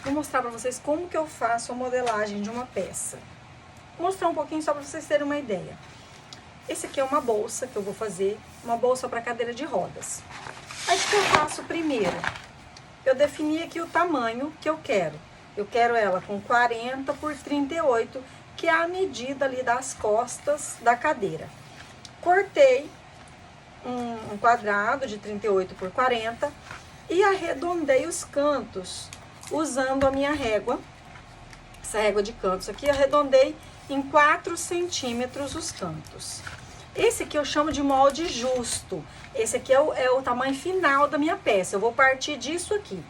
Vou mostrar pra vocês como que eu faço a modelagem de uma peça. Vou mostrar um pouquinho só pra vocês terem uma ideia. Esse aqui é uma bolsa que eu vou fazer, uma bolsa para cadeira de rodas. Aí o que eu faço primeiro? Eu defini aqui o tamanho que eu quero. Eu quero ela com 40 por 38, que é a medida ali das costas da cadeira. Cortei um quadrado de 38 por 40 e arredondei os cantos usando a minha régua. Essa régua de cantos aqui, arredondei em 4 centímetros os cantos. Esse aqui eu chamo de molde justo. Esse aqui é o tamanho final da minha peça. Eu vou partir disso aqui.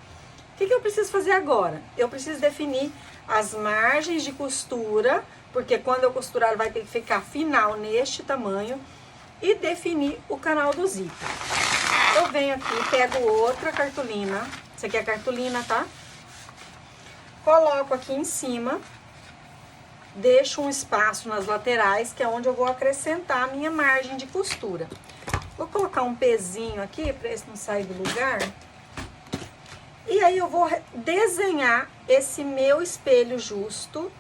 O que eu preciso fazer agora? Eu preciso definir as margens de costura, porque quando eu costurar vai ter que ficar final neste tamanho, e definir o canal do zíper. Eu venho aqui, pego outra cartolina. Essa aqui é a cartolina, tá? Coloco aqui em cima. Deixo um espaço nas laterais, que é onde eu vou acrescentar a minha margem de costura. Vou colocar um pezinho aqui, para esse não sair do lugar. E aí eu vou desenhar esse meu espelho justo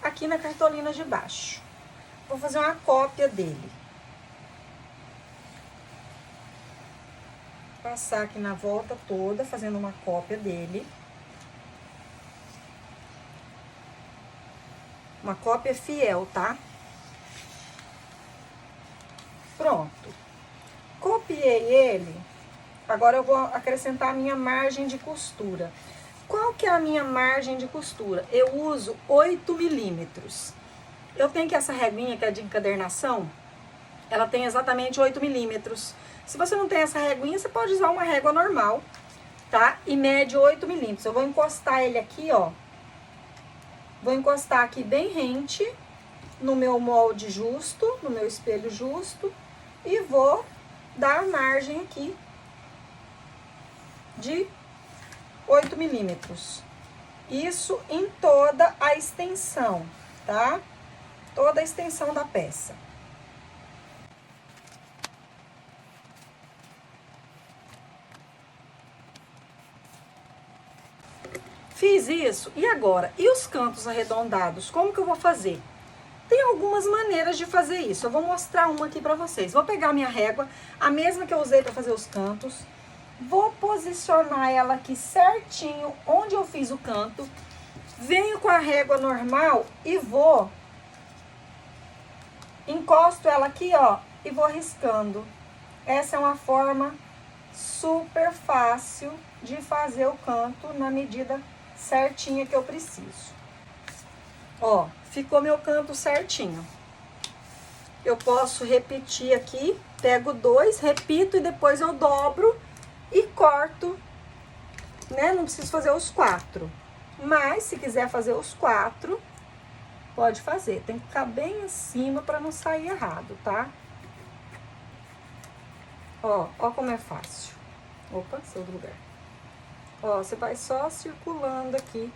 aqui na cartolina de baixo. Vou fazer uma cópia dele. Passar aqui na volta toda, fazendo uma cópia dele. Uma cópia fiel, tá? Pronto. Copiei ele. Agora eu vou acrescentar a minha margem de costura. Qual que é a minha margem de costura? Eu uso 8 milímetros. Eu tenho que essa reguinha, que é de encadernação, ela tem exatamente 8 milímetros. Se você não tem essa reguinha, você pode usar uma régua normal, tá? E mede 8 milímetros. Eu vou encostar ele aqui, ó. Vou encostar aqui bem rente no meu molde justo, no meu espelho justo, e vou dar a margem aqui de 8 milímetros. Isso em toda a extensão, tá? Toda a extensão da peça. Fiz isso, e agora? E os cantos arredondados, como que eu vou fazer? Tem algumas maneiras de fazer isso, eu vou mostrar uma aqui pra vocês. Vou pegar a minha régua, a mesma que eu usei pra fazer os cantos, vou posicionar ela aqui certinho onde eu fiz o canto, venho com a régua normal e vou, encosto ela aqui, ó, e vou riscando. Essa é uma forma super fácil de fazer o canto na medida certinha que eu preciso. Ó, ficou meu canto certinho. Eu posso repetir aqui, pego 2, repito e depois eu dobro e corto, né? Não preciso fazer os 4. Mas se quiser fazer os 4, pode fazer. Tem que ficar bem acima para não sair errado, tá? Ó como é fácil. Opa, saiu do lugar. Ó, você vai só circulando aqui.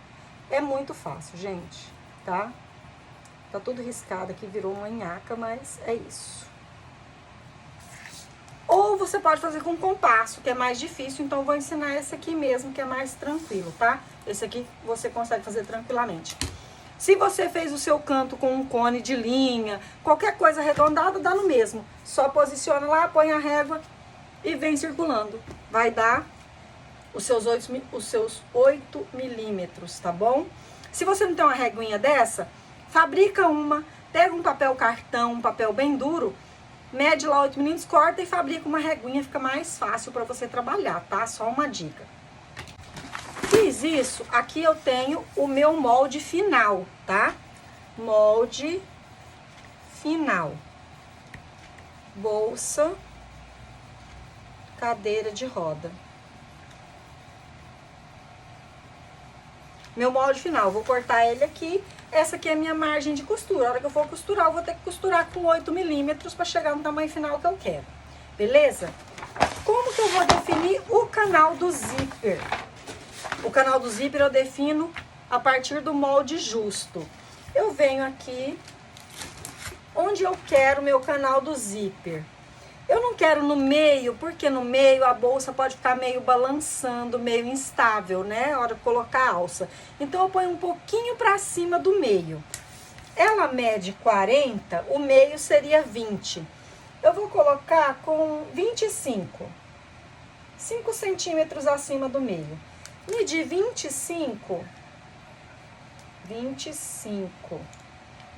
É muito fácil, gente, tá? Tá tudo riscado aqui, virou uma nhaca, mas é isso. Ou você pode fazer com compasso, que é mais difícil, então eu vou ensinar esse aqui mesmo, que é mais tranquilo, tá? Esse aqui você consegue fazer tranquilamente. Se você fez o seu canto com um cone de linha, qualquer coisa arredondada, dá no mesmo. Só posiciona lá, põe a régua e vem circulando. Vai dar os seus 8 milímetros, tá bom? Se você não tem uma reguinha dessa, fabrica uma, pega um papel cartão, um papel bem duro, mede lá 8 milímetros, corta e fabrica uma reguinha, fica mais fácil para você trabalhar, tá? Só uma dica. Fiz isso, aqui eu tenho o meu molde final, tá? Molde final. Bolsa, cadeira de roda. Meu molde final, vou cortar ele aqui. Essa aqui é a minha margem de costura. A hora que eu for costurar, eu vou ter que costurar com 8 milímetros para chegar no tamanho final que eu quero. Beleza? Como que eu vou definir o canal do zíper? O canal do zíper eu defino a partir do molde justo. Eu venho aqui, onde eu quero meu canal do zíper. Eu não quero no meio, porque no meio a bolsa pode ficar meio balançando, meio instável, né? Na hora de colocar a alça. Então eu ponho um pouquinho para cima do meio. Ela mede 40, o meio seria 20. Eu vou colocar com 25. 5 centímetros acima do meio. Medir 25.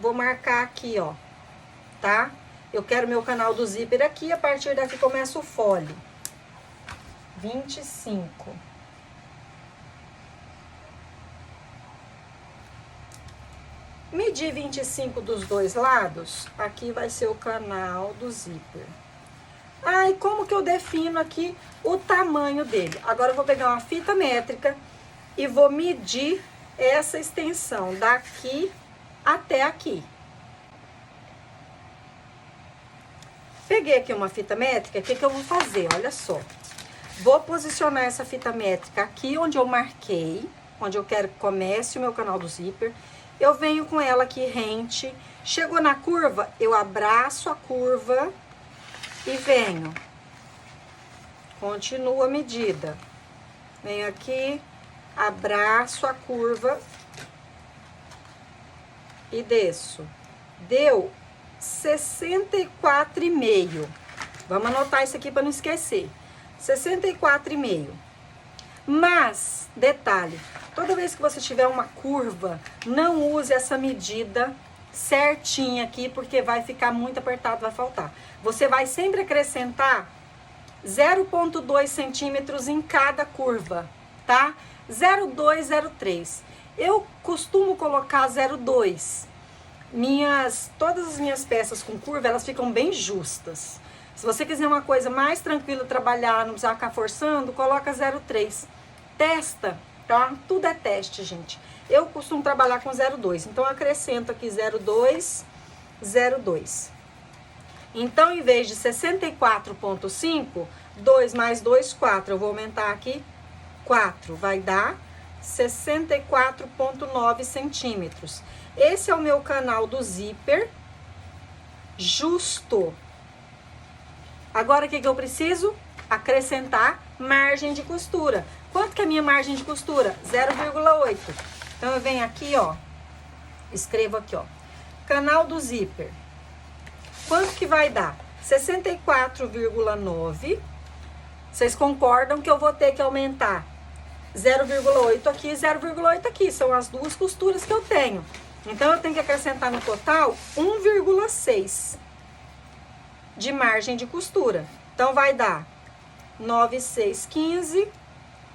Vou marcar aqui, ó, tá? Eu quero meu canal do zíper aqui, a partir daqui começa o fole. 25. Medir 25 dos dois lados, aqui vai ser o canal do zíper. Ah, e como que eu defino aqui o tamanho dele? Agora eu vou pegar uma fita métrica e vou medir essa extensão daqui até aqui. Peguei aqui uma fita métrica, o que que eu vou fazer? Olha só. Vou posicionar essa fita métrica aqui onde eu marquei, onde eu quero que comece o meu canal do zíper. Eu venho com ela aqui rente. Chegou na curva, eu abraço a curva e venho. Continuo a medida. Venho aqui, abraço a curva e desço. Deu 64,5. Vamos anotar isso aqui para não esquecer. 64,5. Mas, detalhe, toda vez que você tiver uma curva, não use essa medida certinha aqui, porque vai ficar muito apertado, vai faltar. Você vai sempre acrescentar 0,2 centímetros em cada curva, tá? 0,2, 0,3. Eu costumo colocar 0,2. Todas as minhas peças com curva, elas ficam bem justas. Se você quiser uma coisa mais tranquila, trabalhar, não precisar ficar forçando, coloca 0,3. Testa, tá? Tudo é teste, gente. Eu costumo trabalhar com 0,2. Então, eu acrescento aqui 0,2, 0,2. Então, em vez de 64,5, 2 mais 2, 4. Eu vou aumentar aqui 4. Vai dar 64,9 centímetros. Esse é o meu canal do zíper justo. Agora, o que eu preciso? Acrescentar margem de costura. Quanto que é a minha margem de costura? 0,8. Então, eu venho aqui, ó, escrevo aqui, ó, canal do zíper. Quanto que vai dar? 64,9. Vocês concordam que eu vou ter que aumentar 0,8 aqui e 0,8 aqui. São as duas costuras que eu tenho. Então, eu tenho que acrescentar no total 1,6 de margem de costura. Então, vai dar 9, 6, 15,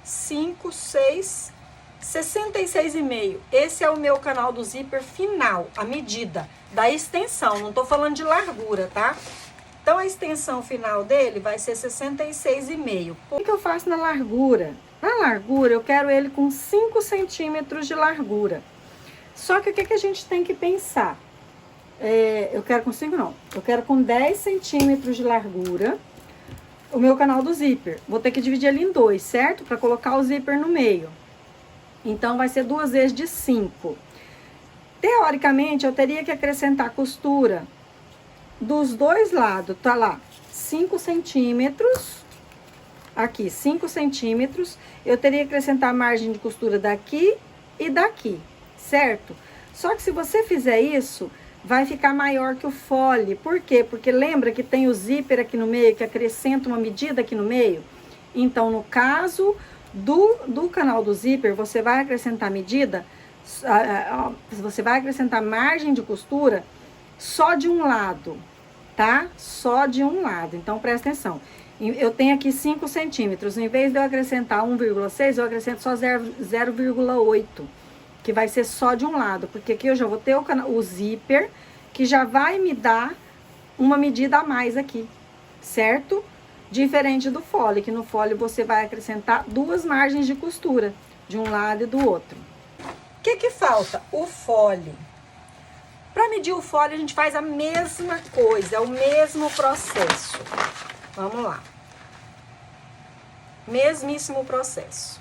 5, 6, 66,5. Esse é o meu canal do zíper final, a medida da extensão. Não tô falando de largura, tá? Então, a extensão final dele vai ser 66,5. O que eu faço na largura? Na largura, eu quero ele com 5 centímetros de largura. Só que o que a gente tem que pensar? Eu quero com 5 não. Eu quero com 10 centímetros de largura o meu canal do zíper. Vou ter que dividir ele em 2, certo? Para colocar o zíper no meio. Então, vai ser 2 vezes de 5. Teoricamente, eu teria que acrescentar costura dos dois lados. Tá lá, 5 centímetros. Aqui, 5 centímetros. Eu teria que acrescentar a margem de costura daqui e daqui, certo? Só que se você fizer isso, vai ficar maior que o fole. Por quê? Porque lembra que tem o zíper aqui no meio, que acrescenta uma medida aqui no meio? Então, no caso do canal do zíper, você vai acrescentar medida, você vai acrescentar margem de costura só de um lado, tá? Só de um lado. Então, presta atenção. Eu tenho aqui 5 centímetros. Em vez de eu acrescentar 1,6, eu acrescento só 0,8. Que vai ser só de um lado. Porque aqui eu já vou ter o zíper, que já vai me dar uma medida a mais aqui. Certo? Diferente do fole, que no fole você vai acrescentar 2 margens de costura. De um lado e do outro. O que falta? O fole. Para medir o fole, a gente faz a mesma coisa. É o mesmo processo. Vamos lá. Mesmíssimo processo.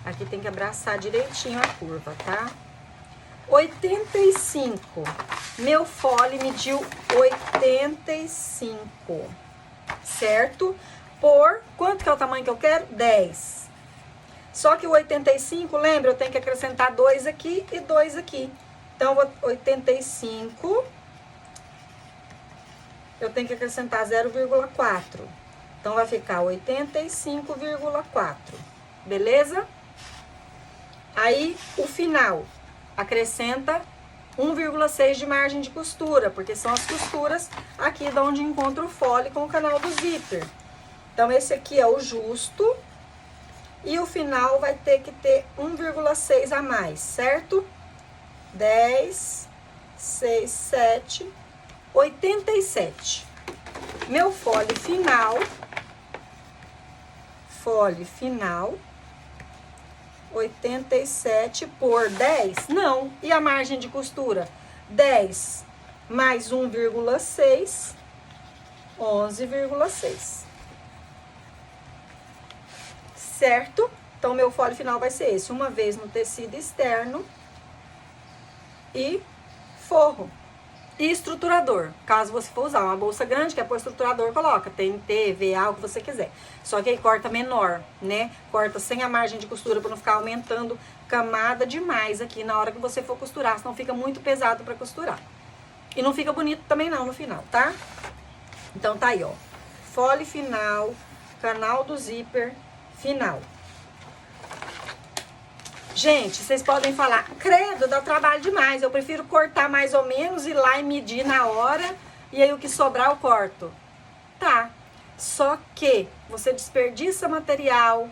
Aqui. aqui tem que abraçar direitinho a curva, tá? 85. Meu fole mediu 85, certo? Por quanto que é o tamanho que eu quero? 10. Só que o 85, lembra, eu tenho que acrescentar 2 aqui e 2 aqui. Então, 85, eu tenho que acrescentar 0,4. Então, vai ficar 85,4. Beleza? Aí, o final, acrescenta 1,6 de margem de costura, porque são as costuras aqui de onde encontra o fole com o canal do zíper. Então, esse aqui é o justo. E o final vai ter que ter 1,6 a mais, certo? 10, 6, 7, 87. Meu fole final, 87 por 10, não. E a margem de costura? 10 mais 1,6, 11,6. Certo? Então, meu fole final vai ser esse. Uma vez no tecido externo e forro. E estruturador. Caso você for usar uma bolsa grande, quer pôr estruturador, coloca TNT, VA, o que você quiser. Só que aí corta menor, né? Corta sem a margem de costura para não ficar aumentando camada demais aqui na hora que você for costurar, senão fica muito pesado para costurar. E não fica bonito também não no final, tá? Então, tá aí, ó. Fole final, canal do zíper final. Gente, vocês podem falar, credo, dá trabalho demais, eu prefiro cortar mais ou menos, ir lá e medir na hora, e aí o que sobrar eu corto. Tá, só que você desperdiça material,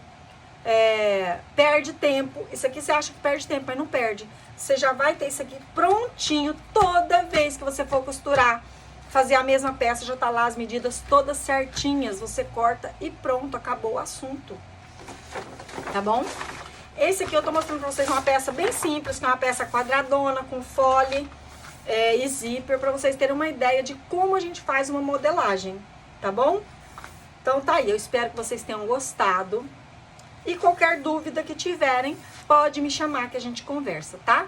perde tempo. Isso aqui você acha que perde tempo, mas não perde. Você já vai ter isso aqui prontinho toda vez que você for costurar. Fazer a mesma peça, já tá lá as medidas todas certinhas, você corta e pronto, acabou o assunto. Tá bom? Esse aqui eu tô mostrando pra vocês uma peça bem simples, que é uma peça quadradona, com fole e zíper, pra vocês terem uma ideia de como a gente faz uma modelagem, tá bom? Então tá aí, eu espero que vocês tenham gostado. E qualquer dúvida que tiverem, pode me chamar que a gente conversa, tá?